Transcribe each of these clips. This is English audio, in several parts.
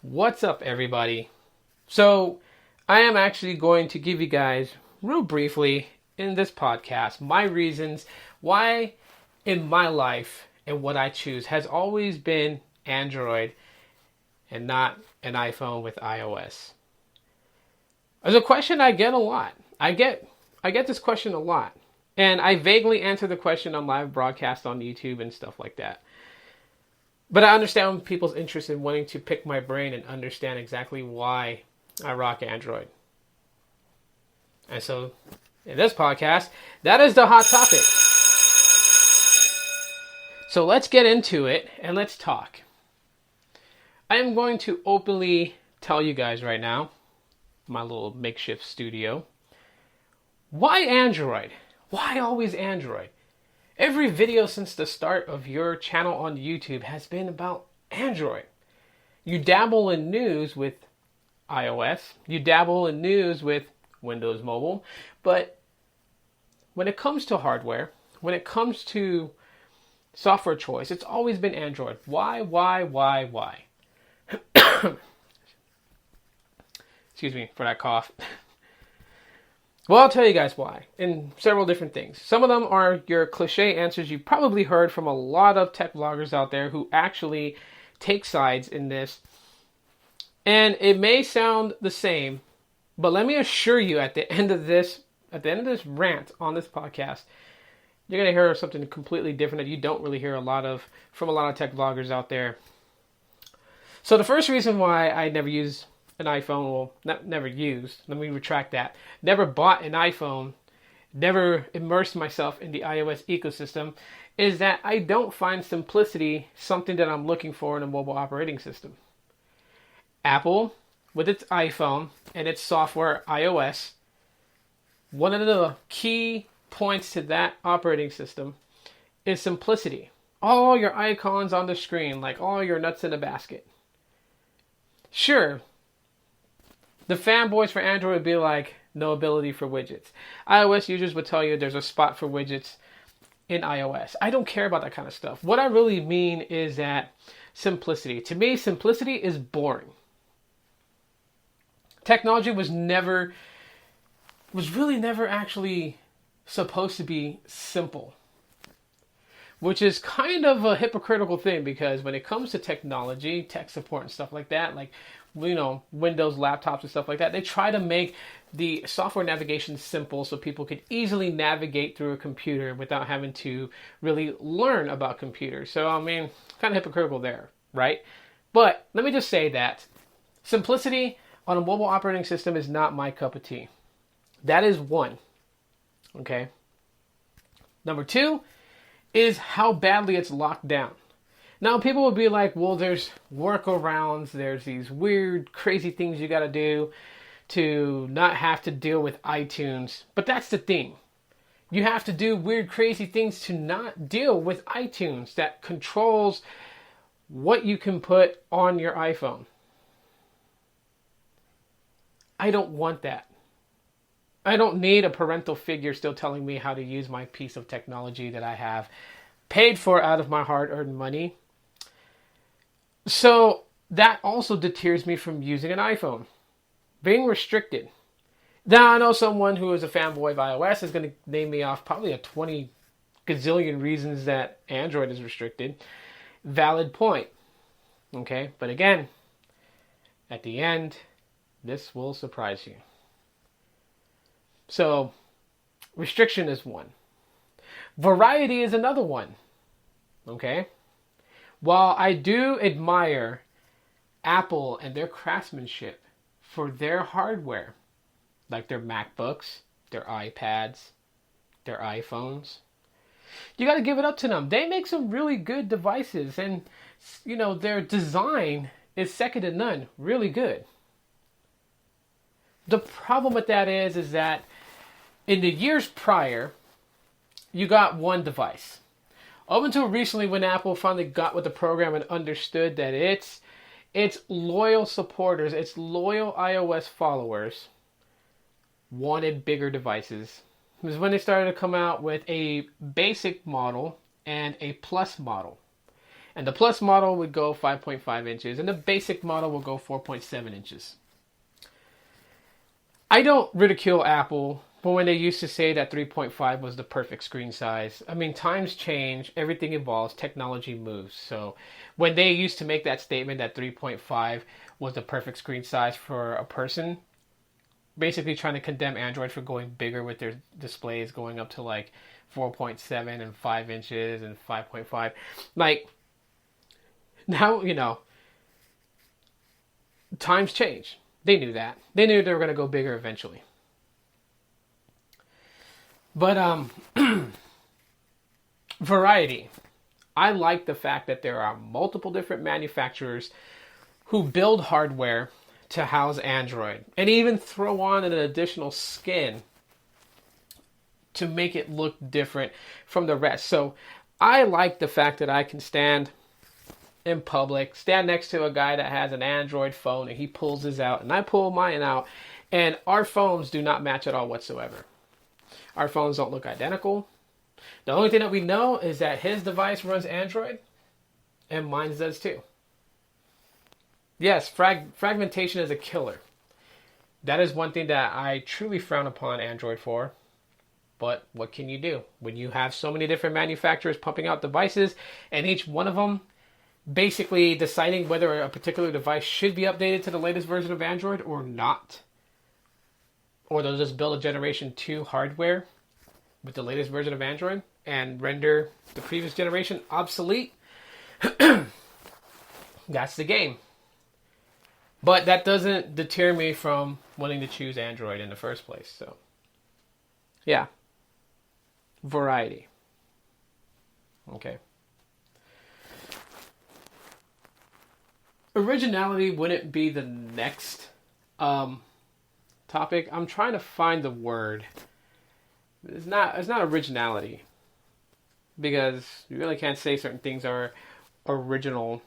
What's up, everybody? So, I am actually going to give you guys, real briefly, in this podcast, my reasons why in my life and what I choose has always been Android and not an iPhone with iOS. It's a question I get a lot. I get this question a lot. And I vaguely answer the question on live broadcast on YouTube and stuff like that. But I understand people's interest in wanting to pick my brain and understand exactly why I rock Android. And so, in this podcast, that is the hot topic. So let's get into it and let's talk. I am going to openly tell you guys right now, my little makeshift studio, why Android? Why always Android? Every video since the start of your channel on YouTube has been about Android. You dabble in news with iOS. You dabble in news with Windows Mobile. But when it comes to hardware, when it comes to software choice, it's always been Android. Why? Excuse me for that cough. Well, I'll tell you guys why, in several different things. Some of them are your cliche answers you've probably heard from a lot of tech vloggers out there who actually take sides in this. And it may sound the same, but let me assure you at the end of this rant on this podcast, you're going to hear something completely different that you don't really hear from a lot of tech vloggers out there. So the first reason why I never use an iPhone, never used, let me retract that, never bought an iPhone, never immersed myself in the iOS ecosystem, is that I don't find simplicity something that I'm looking for in a mobile operating system. Apple, with its iPhone and its software iOS, one of the key points to that operating system is simplicity. All your icons on the screen, like all your nuts in a basket. Sure, the fanboys for Android would be like, no ability for widgets. iOS users would tell you there's a spot for widgets in iOS. I don't care about that kind of stuff. What I really mean is that simplicity. To me, simplicity is boring. Technology was really never actually supposed to be simple. Which is kind of a hypocritical thing, because when it comes to technology, tech support and stuff like that, like, Windows laptops and stuff like that, they try to make the software navigation simple so people could easily navigate through a computer without having to really learn about computers. So, kind of hypocritical there, right? But let me just say that simplicity on a mobile operating system is not my cup of tea. That is one. Okay? Number two is how badly it's locked down. Now, people will be like, well, there's workarounds, there's these weird, crazy things you gotta do to not have to deal with iTunes. But that's the thing. You have to do weird, crazy things to not deal with iTunes that controls what you can put on your iPhone. I don't want that. I don't need a parental figure still telling me how to use my piece of technology that I have paid for out of my hard-earned money. So that also deters me from using an iPhone. Being restricted. Now, I know someone who is a fanboy of iOS is going to name me off probably a 20 gazillion reasons that Android is restricted. Valid point. Okay, but again, at the end, this will surprise you. So, restriction is one. Variety is another one. Okay? While I do admire Apple and their craftsmanship for their hardware, like their MacBooks, their iPads, their iPhones, you got to give it up to them. They make some really good devices, and their design is second to none. Really good. The problem with that is that in the years prior, you got one device. Up until recently, when Apple finally got with the program and understood that its loyal supporters, its loyal iOS followers wanted bigger devices. It was when they started to come out with a basic model and a plus model. And the Plus model would go 5.5 inches, and the basic model will go 4.7 inches. I don't ridicule Apple, but when they used to say that 3.5 was the perfect screen size, I mean, times change, everything evolves, technology moves. So when they used to make that statement that 3.5 was the perfect screen size for a person, basically trying to condemn Android for going bigger with their displays, going up to like 4.7 and 5 inches and 5.5. Like, now, times change. They knew that. They knew they were going to go bigger eventually. But variety. I like the fact that there are multiple different manufacturers who build hardware to house Android and even throw on an additional skin to make it look different from the rest. So I like the fact that I can stand in public, stand next to a guy that has an Android phone and he pulls his out and I pull mine out, and our phones do not match at all whatsoever. Our phones don't look identical. The only thing that we know is that his device runs Android and mine does too. Yes, fragmentation is a killer. That is one thing that I truly frown upon Android for. But what can you do when you have so many different manufacturers pumping out devices and each one of them basically deciding whether a particular device should be updated to the latest version of Android or not? Or they'll just build a generation 2 hardware with the latest version of Android and render the previous generation obsolete. That's the game. But that doesn't deter me from wanting to choose Android in the first place. So, yeah. Variety. Okay. Originality wouldn't be the next topic. I'm trying to find the word. It's not originality, because you really can't say certain things are original.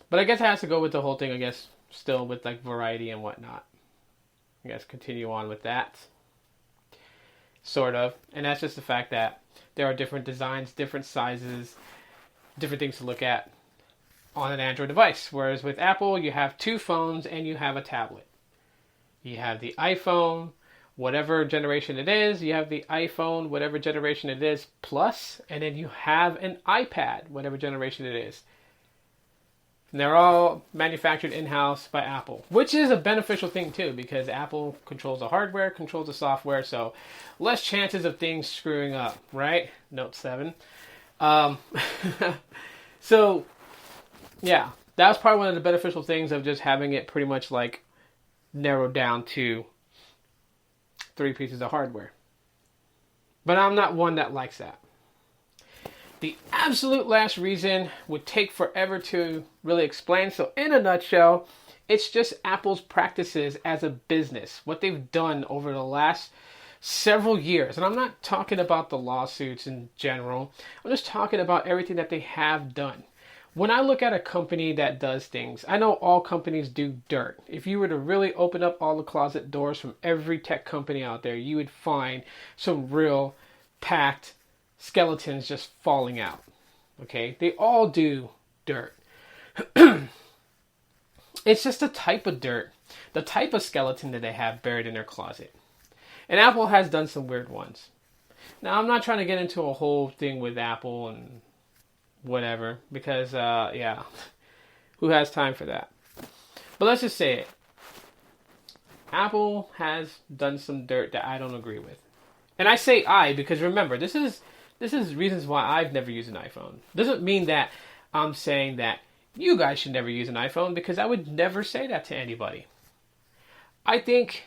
But I guess it has to go with the whole thing, I guess, still with like variety and whatnot. I guess continue on with that. Sort of. And that's just the fact that there are different designs, different sizes, different things to look at on an Android device. Whereas with Apple, you have 2 phones and you have a tablet. You have the iPhone, whatever generation it is. You have the iPhone, whatever generation it is, Plus. And then you have an iPad, whatever generation it is. And they're all manufactured in-house by Apple, which is a beneficial thing too, because Apple controls the hardware, controls the software, so less chances of things screwing up, right? Note 7. So, yeah, that was probably one of the beneficial things of just having it pretty much like narrowed down to 3 pieces of hardware. But I'm not one that likes that. The absolute last reason would take forever to really explain. So in a nutshell, it's just Apple's practices as a business, what they've done over the last several years. And I'm not talking about the lawsuits in general. I'm just talking about everything that they have done. When I look at a company that does things, I know all companies do dirt. If you were to really open up all the closet doors from every tech company out there, you would find some real packed skeletons just falling out. Okay? They all do dirt. It's just a type of dirt, the type of skeleton that they have buried in their closet. And Apple has done some weird ones. Now, I'm not trying to get into a whole thing with Apple and whatever, because, yeah, who has time for that? But let's just say it. Apple has done some dirt that I don't agree with. And I say I because remember, this is reasons why I've never used an iPhone. Doesn't mean that I'm saying that you guys should never use an iPhone, because I would never say that to anybody. I think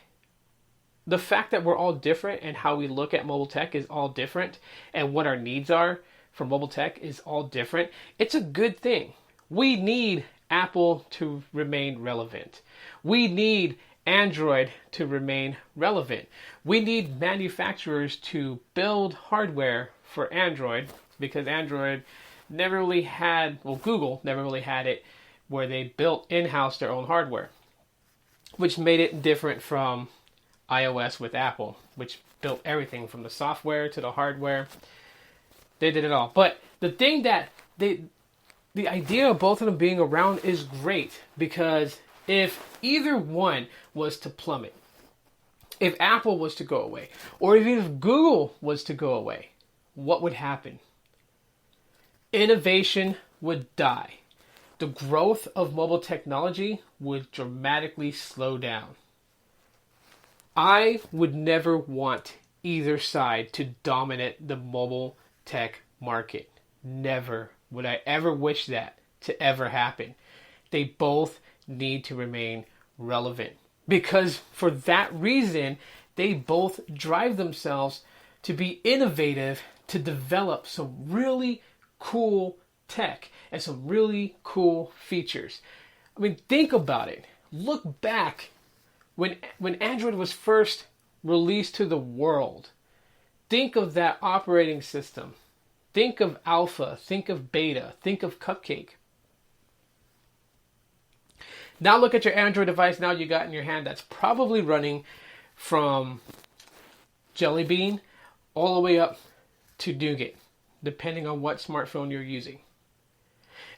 the fact that we're all different and how we look at mobile tech is all different, and what our needs are for mobile tech is all different. It's a good thing. We need Apple to remain relevant. We need Android to remain relevant. We need manufacturers to build hardware for Android, because Android never really had, well, Google never really had it where they built in-house their own hardware, which made it different from iOS with Apple, which built everything from the software to the hardware. They did it all. But the thing that the idea of both of them being around is great, because if either one was to plummet, if Apple was to go away, or even if Google was to go away, what would happen? Innovation would die. The growth of mobile technology would dramatically slow down. I would never want either side to dominate the mobile tech market. Never would I ever wish that to ever happen. They both need to remain relevant, because for that reason, they both drive themselves to be innovative, to develop some really cool tech and some really cool features. I mean, think about it. Look back when Android was first released to the world. Think of that operating system. Think of Alpha, think of Beta, think of Cupcake. Now look at your Android device now you got in your hand that's probably running from Jelly Bean all the way up to Nougat, depending on what smartphone you're using.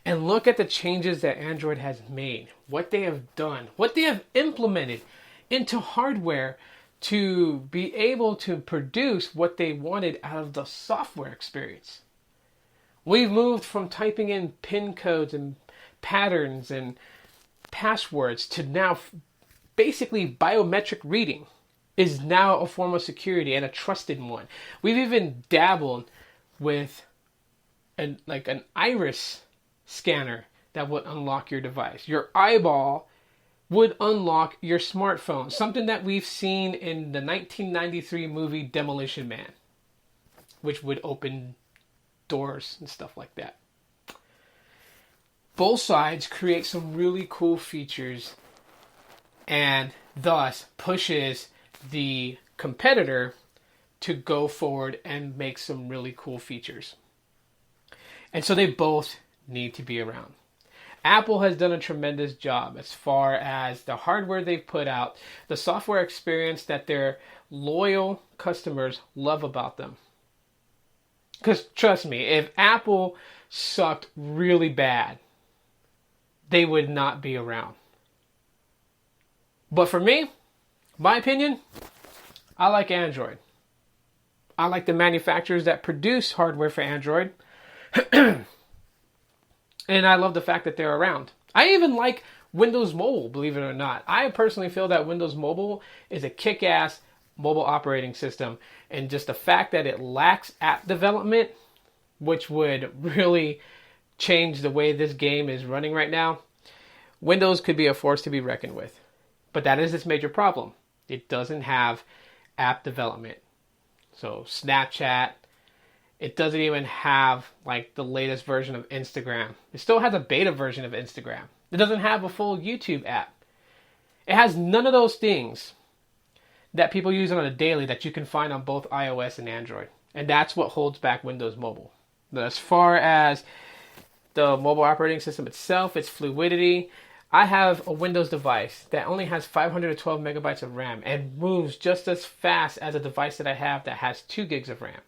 And look at the changes that Android has made, what they have done, what they have implemented into hardware to be able to produce what they wanted out of the software experience. We've moved from typing in PIN codes and patterns and passwords to now basically biometric reading is now a form of security, and a trusted one. We've even dabbled with an iris scanner that would unlock your device. Your eyeball would unlock your smartphone, something that we've seen in the 1993 movie Demolition Man, which would open doors and stuff like that. Both sides create some really cool features and thus pushes the competitor to go forward and make some really cool features. And so they both need to be around. Apple has done a tremendous job as far as the hardware they've put out, the software experience that their loyal customers love about them. Because trust me, if Apple sucked really bad, they would not be around. But for me, my opinion, I like Android. I like the manufacturers that produce hardware for Android. And I love the fact that they're around. I even like Windows Mobile, believe it or not. I personally feel that Windows Mobile is a kick-ass mobile operating system. And just the fact that it lacks app development, which would really change the way this game is running right now, Windows could be a force to be reckoned with. But that is its major problem. It doesn't have app development. So Snapchat, it doesn't even have like the latest version of Instagram. It still has a beta version of Instagram. It doesn't have a full YouTube app. It has none of those things that people use on a daily that you can find on both iOS and Android. And that's what holds back Windows Mobile. But as far as the mobile operating system itself, its fluidity, I have a Windows device that only has 512 megabytes of RAM and moves just as fast as a device that I have that has 2 gigs of RAM.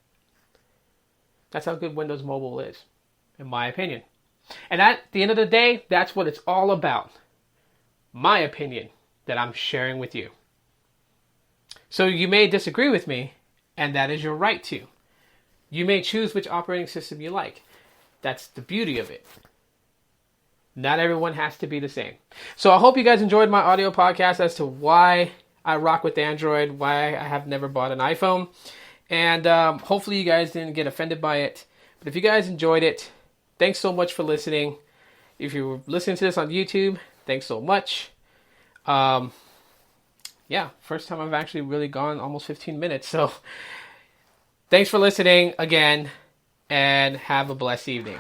That's how good Windows Mobile is, in my opinion. And at the end of the day, that's what it's all about. My opinion that I'm sharing with you. So you may disagree with me, and that is your right to. You may choose which operating system you like. That's the beauty of it. Not everyone has to be the same. So I hope you guys enjoyed my audio podcast as to why I rock with Android, why I have never bought an iPhone. And hopefully you guys didn't get offended by it. But if you guys enjoyed it, thanks so much for listening. If you're listening to this on YouTube, thanks so much. Yeah, first time I've actually really gone almost 15 minutes. So thanks for listening again, and have a blessed evening.